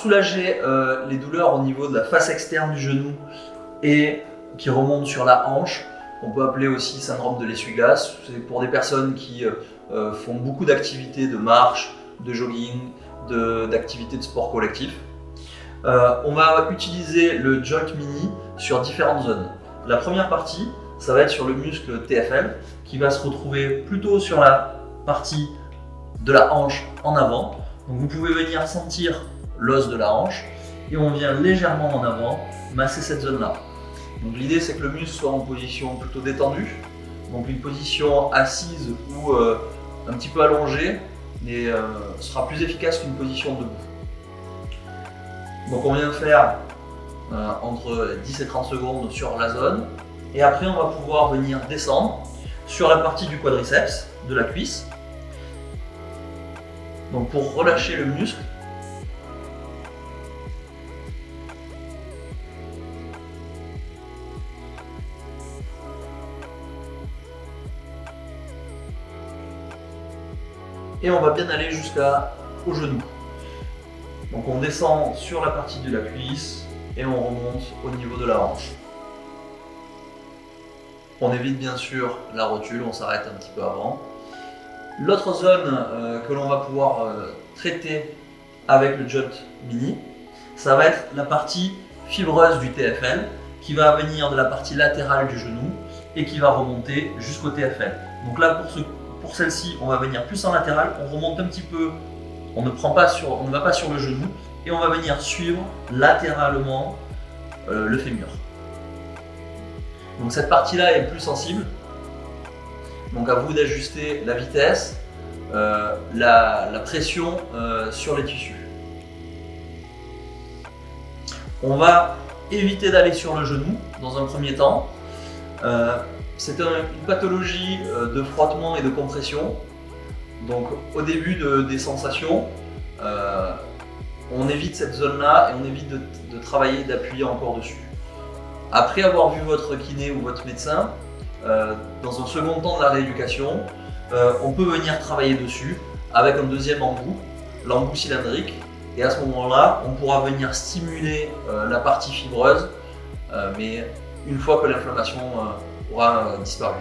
soulager les douleurs au niveau de la face externe du genou et qui remontent sur la hanche, on peut appeler aussi syndrome de l'essuie-glace. C'est pour des personnes qui font beaucoup d'activités de marche, de jogging, d'activités de sport collectif. On va utiliser le Jolt Mini sur différentes zones. La première partie, ça va être sur le muscle TFL qui va se retrouver plutôt sur la partie de la hanche en avant. Donc vous pouvez venir sentir l'os de la hanche et on vient légèrement en avant masser cette zone-là. Donc l'idée c'est que le muscle soit en position plutôt détendue, donc une position assise ou un petit peu allongée, mais sera plus efficace qu'une position debout. Donc on vient faire entre 10 et 30 secondes sur la zone et après on va pouvoir venir descendre sur la partie du quadriceps, de la cuisse. Donc pour relâcher le muscle, et on va bien aller jusqu'au genou. Donc on descend sur la partie de la cuisse et on remonte au niveau de la hanche. On évite bien sûr la rotule, on s'arrête un petit peu avant. L'autre zone que l'on va pouvoir traiter avec le Jolt Mini, ça va être la partie fibreuse du TFL qui va venir de la partie latérale du genou et qui va remonter jusqu'au TFL. Donc là pour celle-ci, on va venir plus en latéral, on remonte un petit peu, on ne va pas sur le genou et on va venir suivre latéralement le fémur. Donc cette partie-là est plus sensible. Donc à vous d'ajuster la vitesse, la pression sur les tissus. On va éviter d'aller sur le genou dans un premier temps. C'est une pathologie de frottement et de compression. Donc au début des sensations, on évite cette zone-là et on évite de travailler, d'appuyer encore dessus. Après avoir vu votre kiné ou votre médecin, dans un second temps de la rééducation, on peut venir travailler dessus avec un deuxième embout, l'embout cylindrique, et à ce moment-là, on pourra venir stimuler la partie fibreuse, mais une fois que l'inflammation aura disparu.